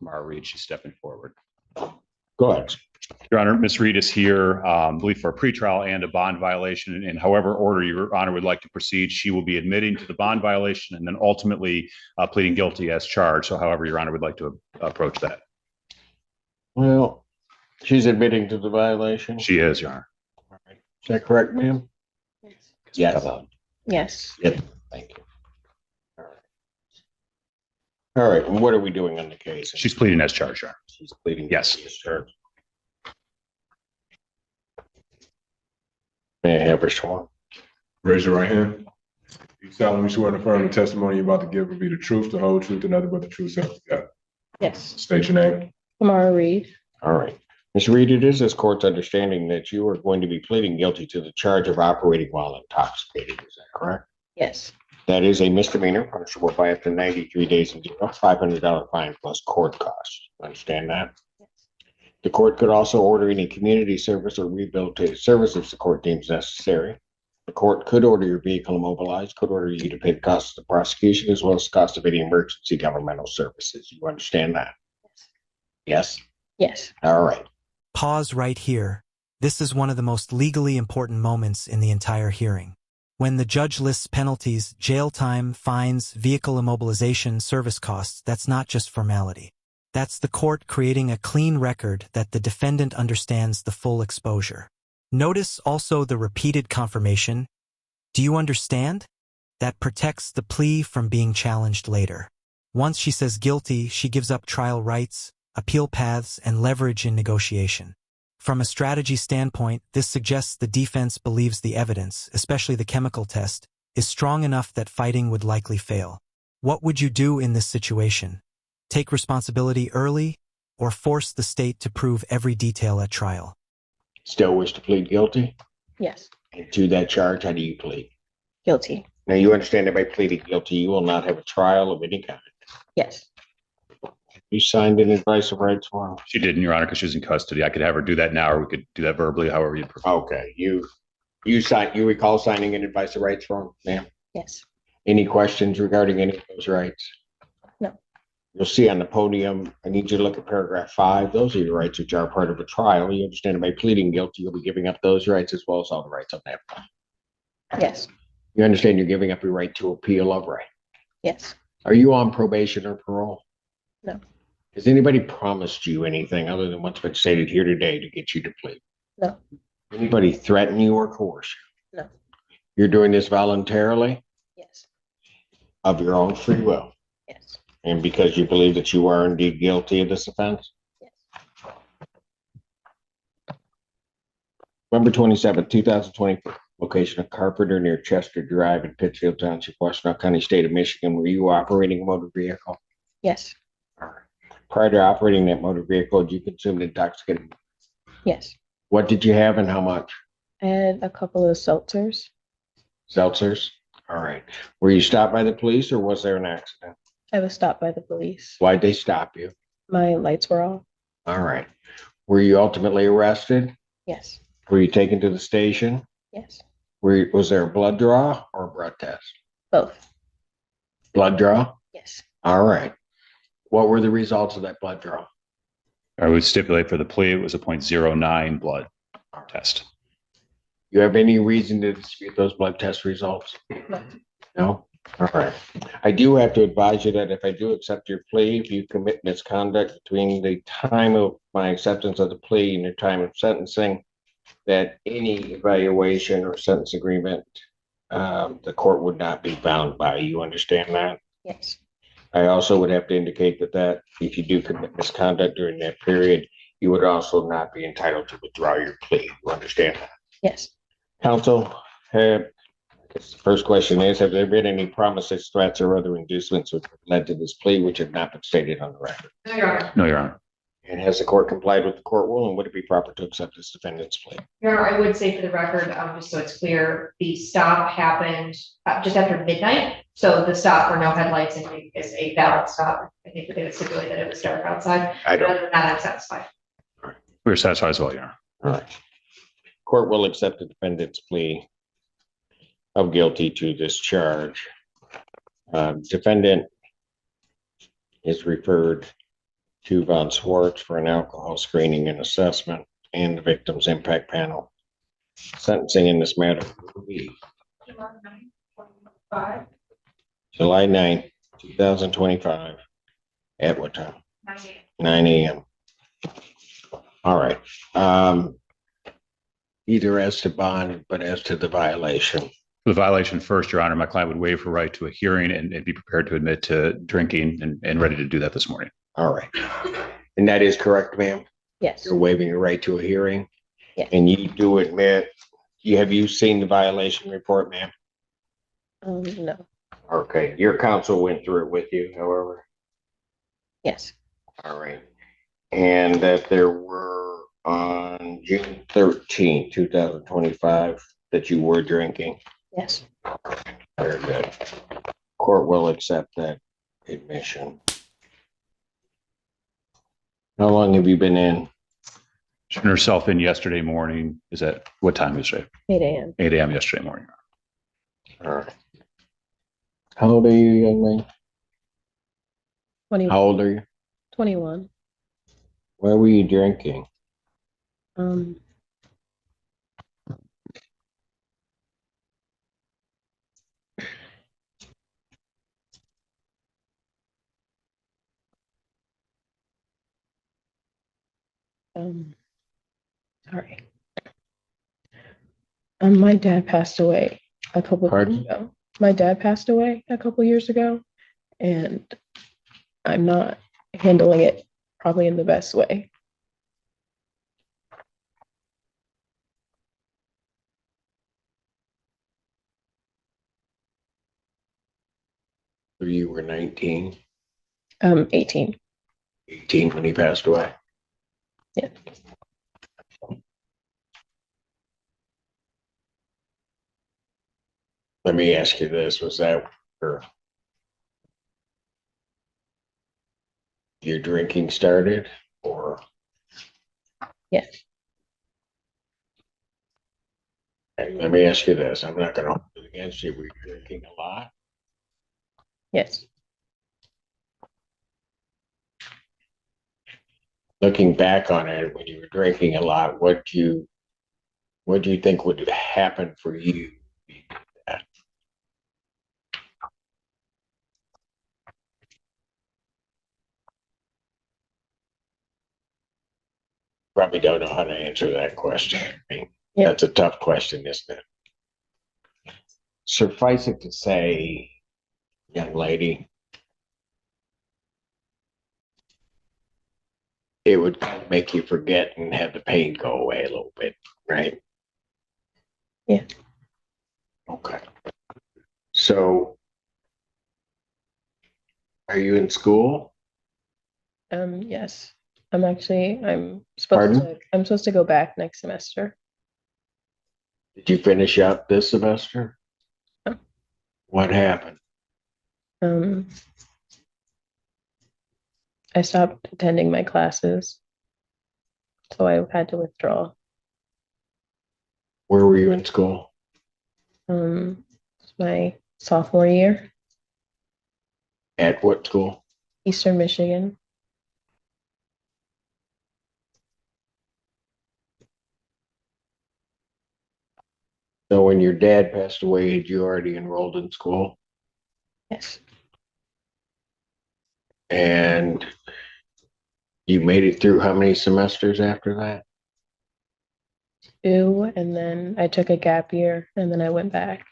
Kamara Reed. She's stepping forward. Go ahead. Your Honor, Ms. Reed is here, I believe, for a pretrial and a bond violation. And however order Your Honor would like to proceed, she will be admitting to the bond violation and then ultimately pleading guilty as charged. So however Your Honor would like to approach that. Well, she's admitting to the violation. She is, Your Honor. All right. Is that correct, ma'am? Yes. Yes. Yep. Thank you. All right. All right. And what are we doing on the case? She's pleading as charged, Your Honor. She's pleading. Yes. As charged. May I have her sworn? Raise your right hand. You solemnly swear to affirm the testimony you're about to give will be the truth, the whole truth, and nothing but the truth, so help you God. Yes. State your name. Kamara Reed. All right. Ms. Reed, it is this court's understanding that you are going to be pleading guilty to the charge of operating while intoxicated. Is that correct? Yes. That is a misdemeanor, punishable by up to 93 days in jail, $500 fine plus court costs. Understand that? Yes. The court could also order any community service or rehabilitative service if the court deems necessary. The court could order your vehicle immobilized, could order you to pay the cost of the prosecution as well as the cost of any emergency governmental services. You understand that? Yes? Yes. All right. Pause right here. This is one of the most legally important moments in the entire hearing. When the judge lists penalties, jail time, fines, vehicle immobilization, service costs, that's not just formality. That's the court creating a clean record that the defendant understands the full exposure. Notice also the repeated confirmation. Do you understand? That protects the plea from being challenged later. Once she says guilty, she gives up trial rights, appeal paths, and leverage in negotiation. From a strategy standpoint, this suggests the defense believes the evidence, especially the chemical test, is strong enough that fighting would likely fail. What would you do in this situation? Take responsibility early, or force the state to prove every detail at trial? Still wish to plead guilty? Yes. And to that charge, how do you plead? Guilty. Now, you understand that by pleading guilty, you will not have a trial of any kind. Yes. You signed an advice of rights form? She didn't, Your Honor, because she's in custody. I could have her do that now, or we could do that verbally, however you prefer. Okay. You recall signing an advice of rights form, ma'am? Yes. Any questions regarding any of those rights? No. You'll see on the podium, I need you to look at paragraph 5. Those are your rights which are part of a trial. You understand that by pleading guilty, you'll be giving up those rights as well as all the rights on that file. Yes. You understand you're giving up your right to appeal of right? Yes. Are you on probation or parole? No. Has anybody promised you anything other than what's been stated here today to get you to plead? No. Anybody threaten you or coerce you? No. You're doing this voluntarily Yes. of your own free will Yes. and because you believe that you are indeed guilty of this offense? Yes. November 27, 2024, location of Carpenter near Chester Drive in Pittsfield Township, Washtenaw County, State of Michigan. Were you operating a motor vehicle? Yes. All right. Prior to operating that motor vehicle, did you consume intoxicating? Yes. What did you have and how much? I had a couple of seltzers. Seltzers? All right. Were you stopped by the police or was there an accident? I was stopped by the police. Why'd they stop you? My lights were off. All right. Were you ultimately arrested? Yes. Were you taken to the station? Yes. Was there a blood draw or a blood test? Both. Blood draw? Yes. All right. What were the results of that blood draw? I would stipulate for the plea, it was a 0.09 blood test. You have any reason to dispute those blood test results? No. No? All right. I do have to advise you that if I do accept your plea, if you commit misconduct between the time of my acceptance of the plea and the time of sentencing, that any evaluation or sentence agreement, the court would not be bound by. You understand that? Yes. I also would have to indicate that if you do commit misconduct during that period, you would also not be entitled to withdraw your plea. You understand that? Yes. Counsel, I guess the first question is, have there been any promises, threats, or other inducements which have led to this plea which have not been stated on the record? No, Your Honor. No, Your Honor. And has the court complied with the court rule, and would it be proper to accept this defendant's plea? Your Honor, I would say for the record, just so it's clear, the stop happened just after midnight. So the stop for no headlights is a valid stop. I think we did stipulate that it was dark outside. I don't. Other than that, I'm satisfied. We're satisfied as well, Your Honor. All right. Court will accept the defendant's plea of guilty to this charge. Defendant is referred to Von Swartz for an alcohol screening and assessment and the victim's impact panel. Sentencing in this matter will be July 9th, 2025. At what time? 9 a.m. All right. Either as to bond, but as to the violation. For the violation first, Your Honor, my client would waive her right to a hearing and be prepared to admit to drinking and ready to do that this morning. All right. And that is correct, ma'am? Yes. You're waiving your right to a hearing? Yes. And you do admit, have you seen the violation report, ma'am? No. Okay. Your counsel went through it with you, however? Yes. All right. And that there were on June 13th, 2025, that you were drinking? Yes. Very good. Court will accept that admission. How long have you been in? She turned herself in yesterday morning. Is that what time is it? 8 a.m. 8 a.m. yesterday morning. All right. How old are you, young man? 20, How old are you? 21. Where were you drinking? Um, um, sorry. My dad passed away a couple of Pardon? years ago. My dad passed away a couple years ago, and I'm not handling it probably in the best way. So you were 19, 18. 18 when he passed away? Yeah. Let me ask you this, was that your drinking started, or? Yes. And let me ask you this, I'm not gonna hold it against you, were you drinking a lot? Yes. Looking back on it, when you were drinking a lot, what do you think would happen for you? Probably don't know how to answer that question. I mean, Yeah. that's a tough question, isn't it? Suffice it to say, young lady, it would kind of make you forget and have the pain go away a little bit, right? Yeah. Okay. So, are you in school? Yes. I'm Pardon? I'm supposed to go back next semester. Did you finish up this semester? No. What happened? I stopped attending my classes, so I had to withdraw. Where were you in school? It's my sophomore year, At what school? Eastern Michigan. So when your dad passed away, had you already enrolled in school? Yes. And you made it through how many semesters after that? 2, and then I took a gap year, and then I went back.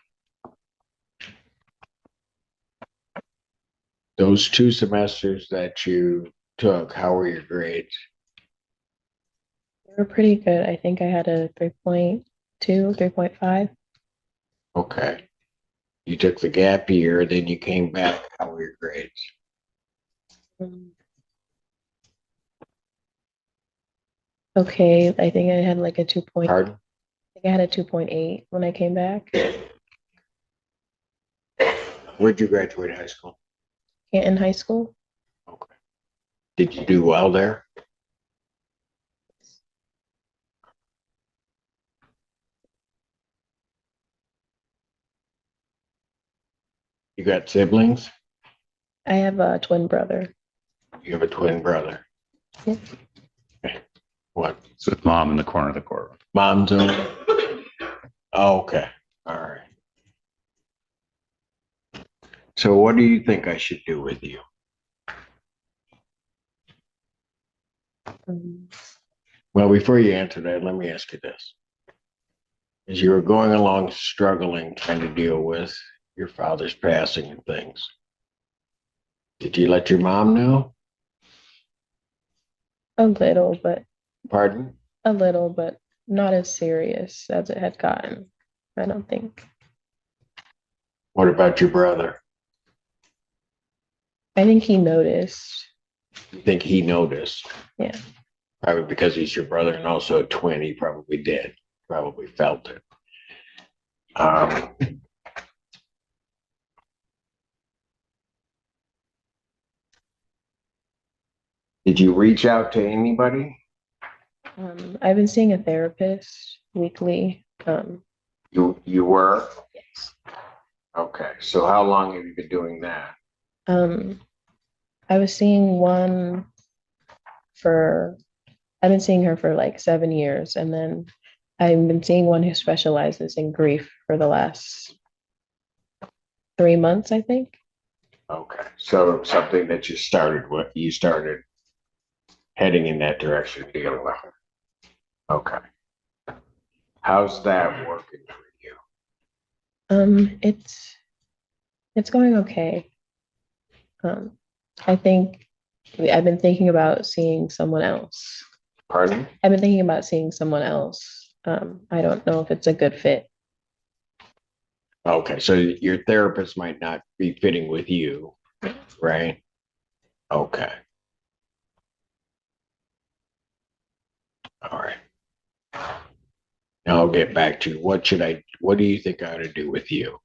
Those 2 semesters that you took, how were your grades? They were pretty good. I think I had a 3.2, 3.5. Okay. You took the gap year, then you came back. How were your grades? Okay, I think I had like a 2 point. Pardon? I think I had a 2.8 when I came back. Where'd you graduate high school? In high school. Okay. Did you do well there? You got siblings? I have a twin brother. You have a twin brother. Yeah. What? It's with mom in the corner of the courtroom. Mom's on? Oh, okay, all right. So what do you think I should do with you? Well, before you answer that, let me ask you this. As you were going along struggling, trying to deal with your father's passing and things, did you let your mom know? A little, but Pardon? not as serious as it had gotten. I don't think. What about your brother? I think he noticed. You think he noticed? Yeah. Probably because he's your brother and also a twin, he probably did, probably felt it. Did you reach out to anybody? I've been seeing a therapist weekly. You were? Yes. Okay, so how long have you been doing that? I was seeing one I've been seeing her for like 7 years, and then I've been seeing one who specializes in grief for the last 3 months, I think. Okay, so something that you started heading in that direction, dealing with her. Okay. How's that working for you? It's going okay. I think I've been thinking about seeing someone else. Pardon? I've been thinking about seeing someone else. I don't know if it's a good fit. Okay, so your therapist might not be fitting with you, right? Okay. All right. Now I'll get back to you. What do you think I ought to do with you?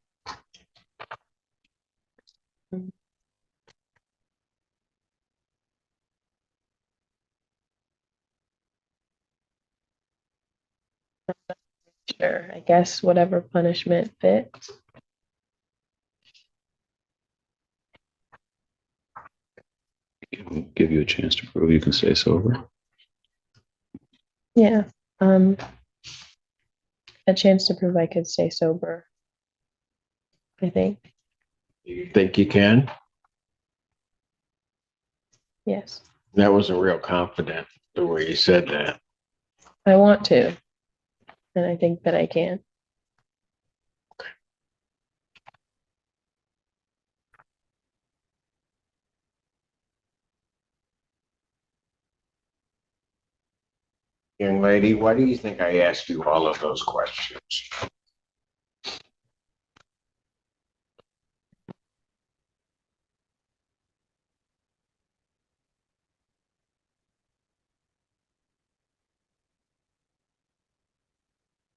Sure, I guess whatever punishment fits. Give you a chance to prove you can stay sober. Yeah. A chance to prove I could stay sober, I think. You think you can? Yes. That wasn't real confident the way you said that. I want to, and I think that I can. Young lady, why do you think I asked you all of those questions?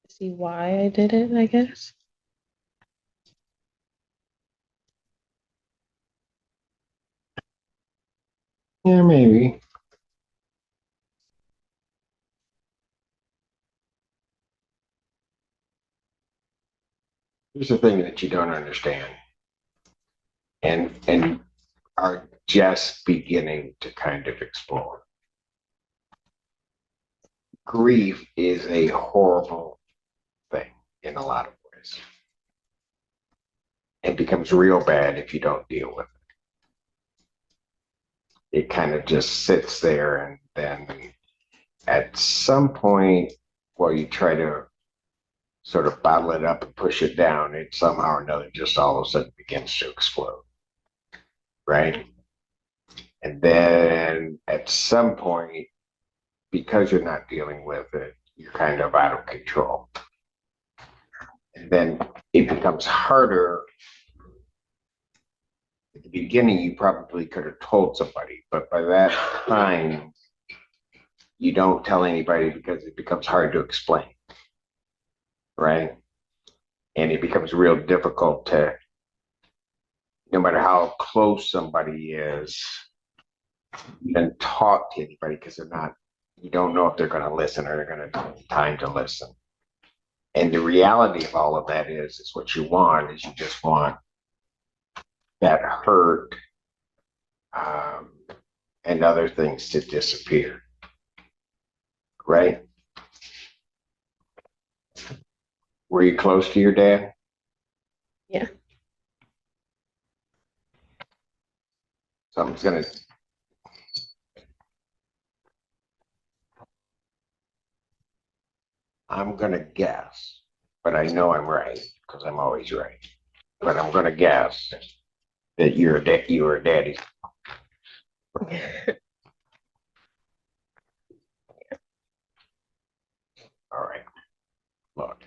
See why I did it, I guess. Yeah, maybe. Here's the thing that you don't understand and are just beginning to kind of explore. Grief is a horrible thing in a lot of ways. It becomes real bad if you don't deal with it. It kind of just sits there, and then at some point, while you try to sort of bottle it up and push it down, it somehow or another just all of a sudden begins to explode. Right? And then at some point, because you're not dealing with it, you're kind of out of control. And then it becomes harder. At the beginning, you probably could have told somebody, but by that time, you don't tell anybody because it becomes hard to explain. Right? And it becomes real difficult to, no matter how close somebody is, even talk to anybody because you don't know if they're going to listen or they're going to take time to listen. And the reality of all of that is what you want is you just want that hurt and other things to disappear. Right? Were you close to your dad? Yeah. Something's gonna. I'm gonna guess, but I know I'm right because I'm always right. But I'm gonna guess that you were daddy's. All right. Look,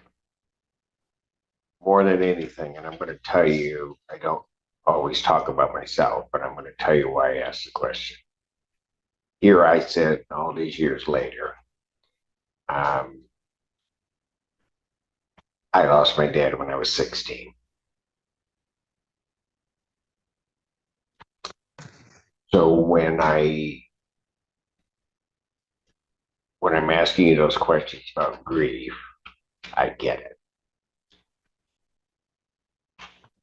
more than anything, and I'm going to tell you, I don't always talk about myself, but I'm going to tell you why I asked the question. Here I sit all these years later. I lost my dad when I was 16. So when I'm asking you those questions about grief, I get it.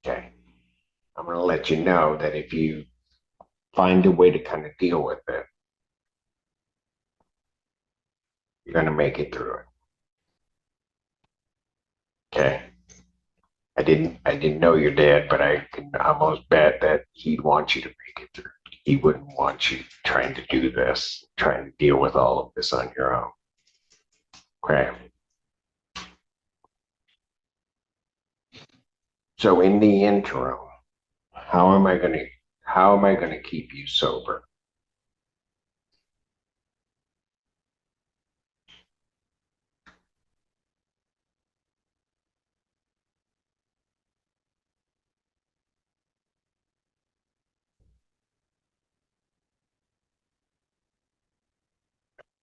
Okay. I'm going to let you know that if you find a way to kind of deal with it, you're going to make it through it. Okay. I didn't know your dad, but I can almost bet that he'd want you to make it through. He wouldn't want you trying to do this, trying to deal with all of this on your own. Okay. So in the interim, how am I gonna keep you sober?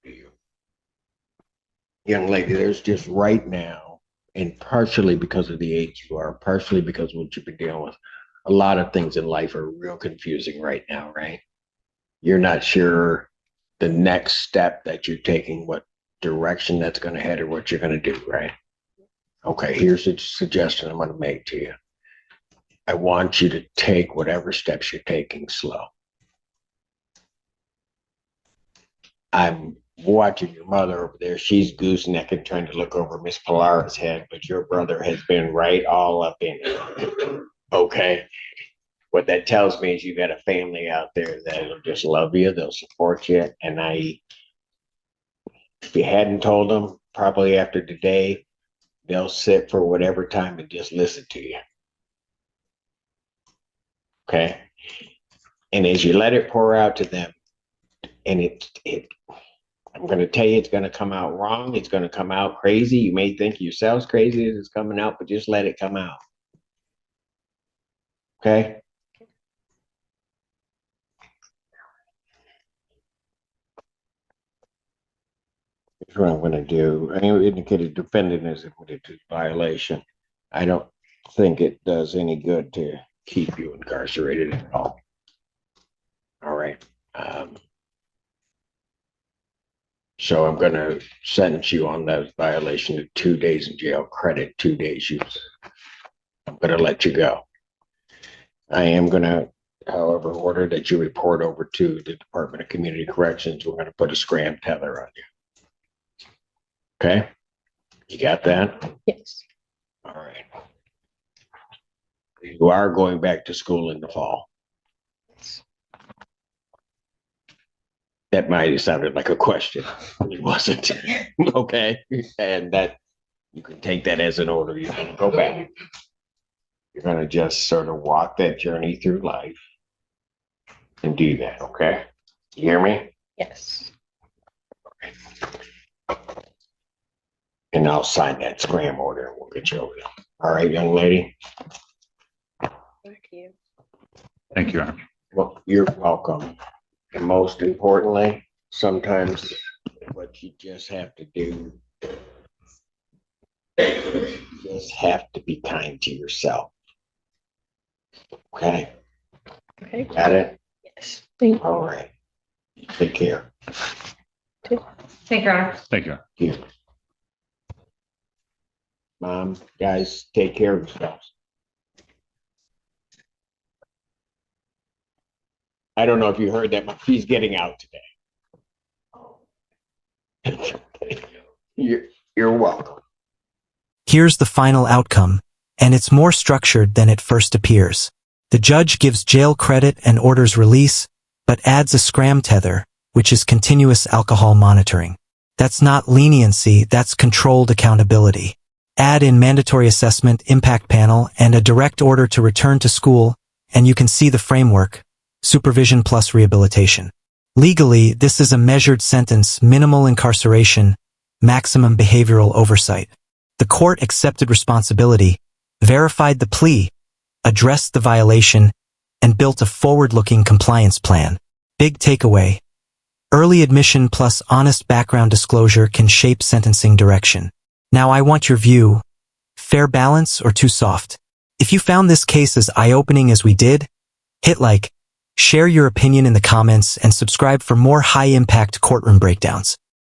You. Young lady, there's just right now, and partially because of the age you are, partially because of what you've been dealing with, a lot of things in life are real confusing right now, right? You're not sure the next step that you're taking, what direction that's going to head or what you're going to do, right? Okay, here's a suggestion I'm going to make to you. I want you to take whatever steps you're taking slow. I'm watching your mother over there. She's goosenecking trying to look over Miss Pilara's head, but your brother has been right all up in it. Okay. What that tells me is you got a family out there that'll just love you, they'll support you. And if you hadn't told them, probably after today, they'll sit for whatever time and just listen to you. Okay. And as you let it pour out to them, and I'm going to tell you, it's going to come out wrong. It's going to come out crazy. You may think yourselves crazy as it's coming out, but just let it come out. Okay. Here's what I'm going to do. I indicated defendant is admitted to violation. I don't think it does any good to keep you incarcerated at all. All right. So I'm going to sentence you on that violation to 2 days in jail, credit 2 days use. I'm going to let you go. I am going to, however, order that you report over to the Department of Community Corrections. We're going to put a scram tether on you. Okay? You got that? Yes. All right. You are going back to school in the fall. That might have sounded like a question. It wasn't. Okay. And that you can take that as an order. You're going to go back. You're going to just sort of walk that journey through life and do that. Okay. You hear me? Yes. And I'll sign that scram order and we'll get you over there. All right, young lady. Thank you. Thank you, Honor. Well, you're welcome. And most importantly, sometimes what you just have to do, you just have to be kind to yourself. Okay? Okay. Got it? Yes. Thank you. All right. Take care. Thank you, Your Honor. Thank you. You. Mom, guys, take care of yourselves. I don't know if you heard that, but she's getting out today. You're welcome. Here's the final outcome, and it's more structured than it first appears. The judge gives jail credit and orders release, but adds a scram tether, which is continuous alcohol monitoring. That's not leniency, that's controlled accountability. Add in mandatory assessment, impact panel, and a direct order to return to school, and you can see the framework: supervision plus rehabilitation. Legally, this is a measured sentence, minimal incarceration, maximum behavioral oversight. The court accepted responsibility, verified the plea, addressed the violation, and built a forward-looking compliance plan. Big takeaway: early admission plus honest background disclosure can shape sentencing direction. Now I want your view. Fair balance or too soft? If you found this case as eye-opening as we did, hit like, share your opinion in the comments, and subscribe for more high-impact courtroom breakdowns.